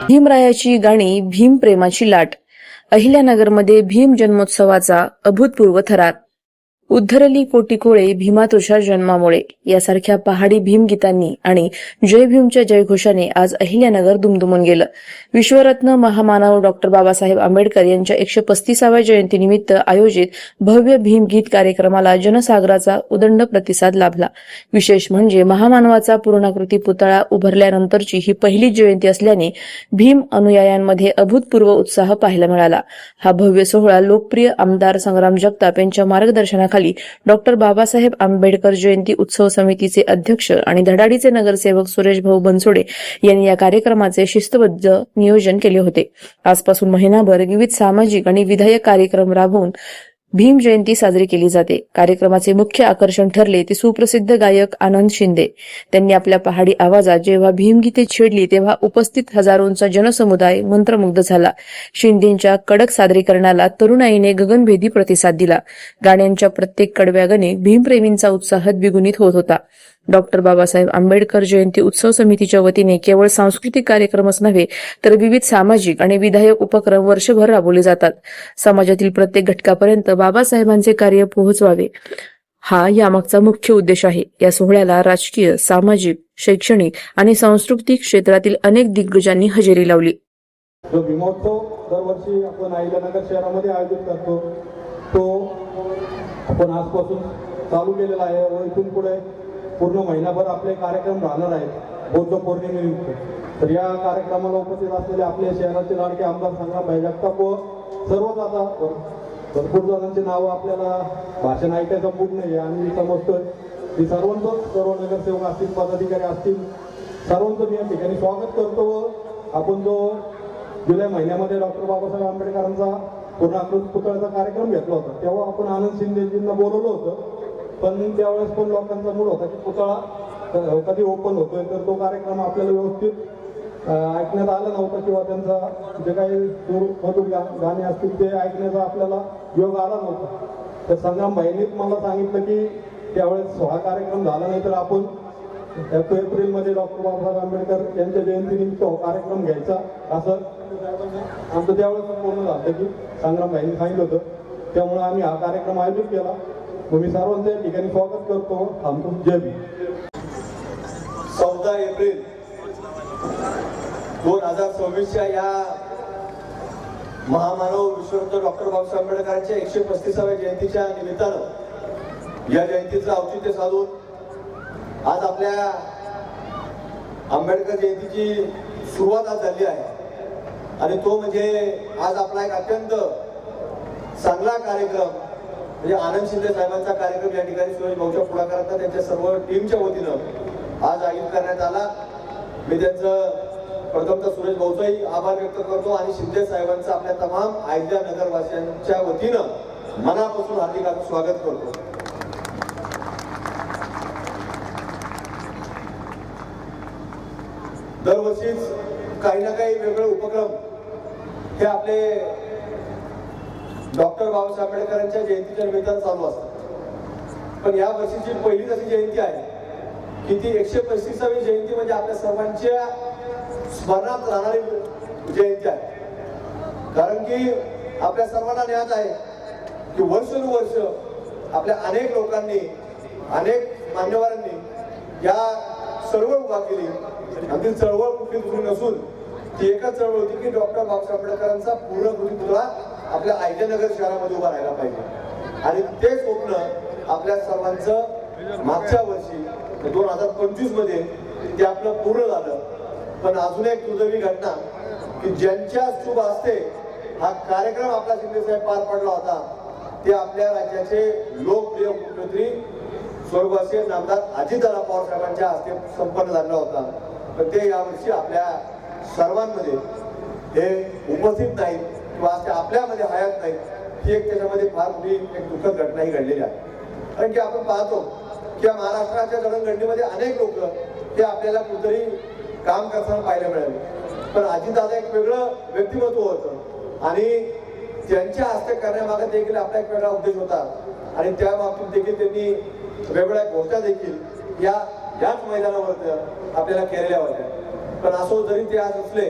भीमरायाची गाणी, भीम प्रेमाची लाट. अहिल्यानगरमध्ये भीम जन्मोत्सवाचा अभूतपूर्व थरार. उद्धरली कोटी कोळे भीमा तुझ्या जन्मामुळे यासारख्या पहाडी भीमगीतांनी आणि जय भीमच्या जयघोषाने आज अहिल्यानगर दुमदुमून गेलं. विश्वरत्न महामानव डॉक्टर बाबासाहेब आंबेडकर यांच्या 135व्या जयंतीनिमित्त आयोजित भव्य भीमगीत कार्यक्रमाला जनसागराचा उदंड प्रतिसाद लाभला. विशेष म्हणजे महामानवाचा पूर्णाकृती पुतळा उभारल्यानंतरची ही पहिलीच जयंती असल्याने भीम अनुयायांमध्ये अभूतपूर्व उत्साह पाहायला मिळाला. हा भव्य सोहळा लोकप्रिय आमदार संग्राम जगताप यांच्या मार्गदर्शनाखाली डॉक्टर बाबासाहेब आंबेडकर जयंती उत्सव समितीचे अध्यक्ष आणि धडाडीचे नगरसेवक सुरेश भाऊ बनसोडे यांनी या कार्यक्रमाचे शिस्तबद्ध नियोजन केले होते. आजपासून महिनाभर विविध सामाजिक आणि विधायक कार्यक्रम राबवून भीम जयंती साजरी केली जाते. कार्यक्रमाचे मुख्य आकर्षण ठरले ते सुप्रसिद्ध गायक आनंद शिंदे. त्यांनी आपल्या पहाडी आवाजात जेव्हा भीमगीते छेडली तेव्हा उपस्थित हजारोंचा जनसमुदाय मंत्रमुग्ध झाला. शिंदेंच्या कडक सादरीकरणाला तरुणाईने गगनभेदी प्रतिसाद दिला. गाण्यांच्या प्रत्येक कडव्यागाने भीमप्रेमींचा उत्साह द्विगुणित होत होता. डॉक्टर बाबासाहेब आंबेडकर जयंती उत्सव समितीच्या वतीने केवळ सांस्कृतिक कार्यक्रमच नव्हे तर विविध सामाजिक आणि विधायक उपक्रम वर्षभर राबवले जातात. समाजातील प्रत्येक घटकापर्यंत बाबासाहेबांचे कार्य पोहोचवावे हा यामागचा मुख्य उद्देश आहे. या सोहळ्याला राजकीय, सामाजिक, शैक्षणिक आणि सांस्कृतिक क्षेत्रातील अनेक दिग्गजांनी हजेरी लावली. जो भीमोत्सव दरवर्षी आपण अहिल्यानगर शहरामध्ये आयोजित करतो तो आपण आजपासून चालू केलेला आहे व इथून पुढे पूर्ण महिनाभर आपले कार्यक्रम राहणार आहेत बौद्ध पौर्णिमेनिमित्त. तर या कार्यक्रमाला उपस्थित असलेले आपले शहराचे लाडके आमदार संग्राम जगताप व सर्वच आता भरपूर जणांची नावं आपल्याला भाषण ऐकायचं मूड नाही आणि मी समजतोय की सर्व नगरसेवक असतील, पदाधिकारी असतील, सर्वांचं मी या ठिकाणी स्वागत करतो. व आपण जो जुलै महिन्यामध्ये डॉक्टर बाबासाहेब आंबेडकरांचा पूर्णाकृती पुतळ्याचा कार्यक्रम घेतला होता तेव्हा आपण आनंद शिंदेजींना बोलवलं होतं. पण त्यावेळेस पण लोकांचा मूड होता की पुतळा कधी ओपन होतोय तर तो कार्यक्रम आपल्याला व्यवस्थित ऐकण्यात आला नव्हता किंवा त्यांचा जे काही मधुर गाणे असतील ते ऐकण्याचा आपल्याला योग आला नव्हता. तर संग्राम भाईंनीच मला सांगितलं की त्यावेळेस हा कार्यक्रम झाला नाही तर आपण 1 एप्रिलमध्ये डॉक्टर बाबासाहेब आंबेडकर यांच्या जयंतीनिमित्त हा कार्यक्रम घ्यायचा असं आमचं त्यावेळेस पूर्ण झालं की संग्राम भाईंनी सांगितलं होतं. त्यामुळे आम्ही हा कार्यक्रम आयोजित केला. मी सर्वांचं या ठिकाणी स्वागत करतो. आमचं जय भीम. 14 एप्रिल 2026 या महामानव विश्वरत्न डॉक्टर बाबासाहेब आंबेडकरांच्या 135व्या जयंतीच्या निमित्तानं या जयंतीचं औचित्य साधून आज आपल्या आंबेडकर जयंतीची सुरुवात आज झाली आहे आणि तो म्हणजे आज आपला एक अत्यंत चांगला कार्यक्रम म्हणजे आनंद शिंदे साहेबांचा कार्यक्रम या ठिकाणी सुरेश भाऊच्या पुढाकारात त्यांच्या सर्व टीमच्या वतीनं आज आयोजित करण्यात आला. मी त्यांचं प्रथमतः सुरेश भाऊचाही आभार व्यक्त करतो आणि शिंदे साहेबांचं आपल्या तमाम अहिल्या नगरवासियांच्या वतीनं मनापासून हार्दिक स्वागत करतो. दरवर्षीच काही ना काही वेगळे उपक्रम हे आपले डॉक्टर बाबासाहेब आंबेडकरांच्या जयंतीच्या निमित्तानं चालू असतात. पण या वर्षीची पहिलीच अशी जयंती आहे की ती 135वी जयंती म्हणजे आपल्या सर्वांच्या स्मरणात राहणारी जयंती आहे. कारण की आपल्या सर्वांना ज्ञात आहे की वर्षानुवर्ष आपल्या अनेक लोकांनी, अनेक मान्यवरांनी या चळवळ उभा केली. अगदी चळवळ कुठली दुसरी नसून ती एकच चळवळ होती की डॉक्टर बाबासाहेब आंबेडकरांचा पूर्णकृती पुतळा आपल्या अहिल्यानगर शहरामध्ये उभा राहायला पाहिजे. आणि ते स्वप्न आपल्या सर्वांचं मागच्या वर्षी 2025 मध्ये ते आपलं पूर्ण झालं. पण अजून एक दुर्दैवी घटना की ज्यांच्या शुभ हस्ते हा कार्यक्रम आपला शिंदेसाहेब पार पडला होता ते आपल्या राज्याचे लोकप्रिय मुख्यमंत्री स्वर्गवासी नामदार अजितदादा पवार साहेबांच्या हस्ते संपन्न झाला होता. पण ते यावर्षी आपल्या सर्वांमध्ये हे उपस्थित नाही किंवा आपल्यामध्ये हयात नाही. ही एक त्याच्यामध्ये फार मोठी एक दुःखद घटनाही घडलेली आहे. कारण की आपण पाहतो की या महाराष्ट्राच्या जडणघडणीमध्ये अनेक लोक हे आपल्याला कुठेतरी काम करताना पाहायला मिळाले. पण अजितदादा एक वेगळं व्यक्तिमत्व होतं आणि त्यांच्या हस्ते करण्यामागे देखील आपला एक वेगळा उद्देश होता आणि त्या बाबतीत देखील त्यांनी वेगवेगळ्या घोषणा देखील याच मैदानावर आपल्याला केलेल्या होत्या. पण असो जरी ते आज असले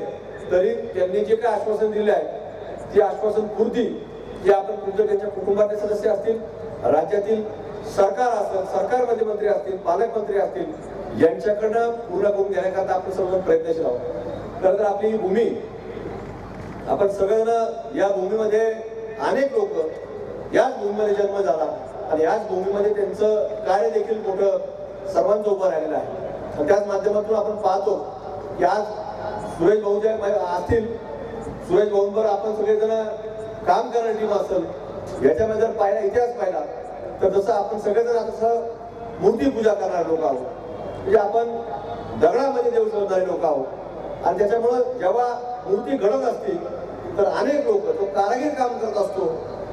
तरी त्यांनी जे काही आश्वासन दिले आहे ते आश्वासन पूर्ती जे आपण पूर्ण त्यांच्या कुटुंबातले सदस्य असतील, राज्यातील सरकार असेल, सरकारमध्ये मंत्री असतील, पालकमंत्री असतील, यांच्याकडनं पूर्ण करून घेण्याकरता आपण सर्वजण प्रयत्नशील आहोत. खरं तर आपली ही भूमी, आपण सगळ्यांना या भूमीमध्ये अनेक लोक याच भूमीमध्ये जन्म झाला आणि याच भूमीमध्ये त्यांचं कार्य देखील मोठं सर्वांचं उभं राहिलेलं आहे. आणि त्याच माध्यमातून आपण पाहतो की आज सुरेश भाऊ जे असतील, सुरेश भाऊंवर आपण सगळेजण काम करणारी टीम असेल, याच्यामध्ये जर पाहिला इतिहास पाहिला तर जसं आपण सगळेजण आता मूर्ती पूजा करणारे लोक आहोत, म्हणजे आपण दगडामध्ये देव शोधणारे लोक आहोत. आणि त्याच्यामुळं जेव्हा मूर्ती घडत असते तर अनेक लोक, तो कारागीर काम करत असतो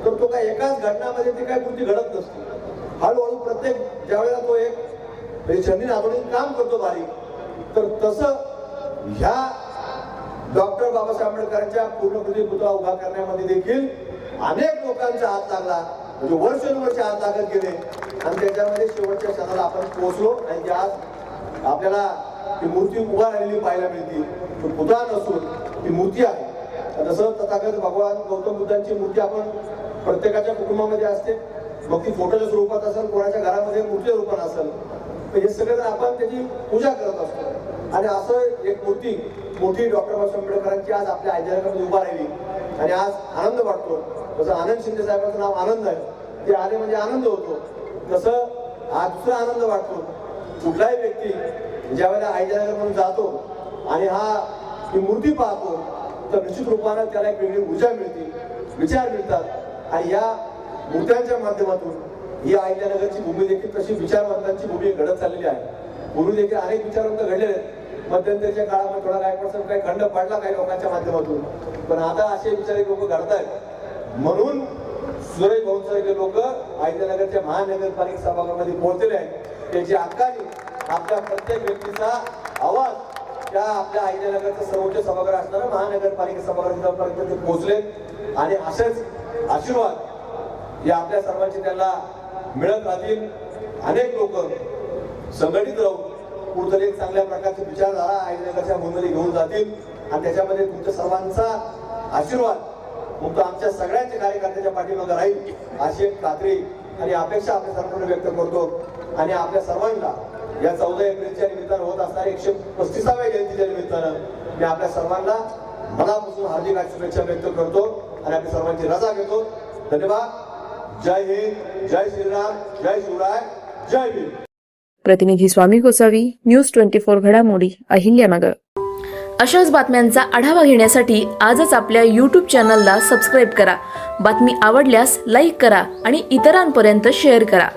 तर तो काय एकाच घटनामध्ये ती काय मूर्ती घडत नसते. हळूहळू प्रत्येक ज्यावेळेला तो एक छंदी नागरिक काम करतो बारीक, तर तसं ह्या डॉक्टर बाबासाहेब आंबेडकरांच्या पूर्णकृती पुतळा उभा करण्यामध्ये देखील अनेक लोकांचा हात लागला, म्हणजे वर्षानुवर्षे हात लागत गेले आणि त्याच्यामध्ये शेवटच्या क्षणाला आपण पोहोचलो. आणि जे आज आपल्याला ती मूर्ती उभा राहिलेली पाहायला मिळते, तो पुतळा नसून ती मूर्ती आहे. जसं तथागत भगवान गौतम बुद्धांची मूर्ती आपण प्रत्येकाच्या कुटुंबामध्ये असते, मग ती फोटोच्या स्वरूपात असेल, कोणाच्या घरामध्ये मूर्ती रूपात असेल, हे सगळं आपण त्याची पूजा करत असतो. आणि असं एक मूर्ती मोठी डॉक्टर बाबासाहेब आंबेडकरांची आज आपल्या आयजनामध्ये उभा राहिली आणि आज आनंद वाटतो. जसं आनंद शिंदे साहेबांचं नाव आनंद आहे, ते आले म्हणजे आनंद होतो, तसं आज दुसरा आनंद वाटतो. कुठलाही व्यक्ती ज्या वेळेला आयजनगर म्हणून जातो आणि ही मूर्ती पाहतो तर निश्चित रूपानं त्याला एक वेगळी ऊर्जा मिळते, विचार मिळतात. आणि या मूर्त्यांच्या माध्यमातून ही अहिल्यानगरची भूमी देखील तशी विचारवंतांची भूमी घडत चाललेली आहे. पूर्वी देखील अनेक विचारवंत घडलेले आहेत. मध्यंतरीच्या काळामध्ये थोडा काही खंड पडला काही लोकांच्या माध्यमातून, पण आता असे विचारी लोक घडतायत. म्हणून सुरेश भाऊंसारखे लोक अहिल्यानगरच्या महानगरपालिका सभागृहामध्ये पोहोचलेले आहेत. त्याची हक्काने आपल्या प्रत्येक व्यक्तीचा आवाज त्या आपल्या अहिल्यानगरचं सर्वोच्च सभागृह असणारं महानगरपालिका सभागृहापर्यंत ते पोहोचले. आणि असेच आशीर्वाद या आपल्या सर्वांचे त्यांना मिळत राहतील. अनेक लोक संघटित राहून कुठेतरी एक चांगल्या प्रकारचे विचारधारा अहिल्यानगरच्या भूमीमध्ये घेऊन जातील आणि त्याच्यामध्ये तुमच्या सर्वांचा आशीर्वाद मग तो आमच्या सगळ्यांच्या कार्यकर्त्याच्या पाठीमागे राहील अशी एक खात्री आणि अपेक्षा आपल्या सर्वांना व्यक्त करतो. आणि आपल्या सर्वांना या 14 एप्रिलच्या निमित्तानं होत असणाऱ्या 135व्या जयंतीच्या निमित्तानं मी आपल्या सर्वांना मनापासून हार्दिक शुभेच्छा व्यक्त करतो आणि आपल्या सर्वांची रजा घेतो. धन्यवाद. जय हिंद, जय श्रीराम, जय शिवराय, जय भीम. प्रतिनिधी स्वामी गोसावी, न्यूज 24 घडामोडी, अहिल्यानगर. अशाच बातम्यांचा आढावा घेण्यासाठी आजच आपल्या YouTube चॅनलला सबस्क्राईब करा. बातमी आवडल्यास लाईक करा आणि इतरांपर्यंत शेअर करा.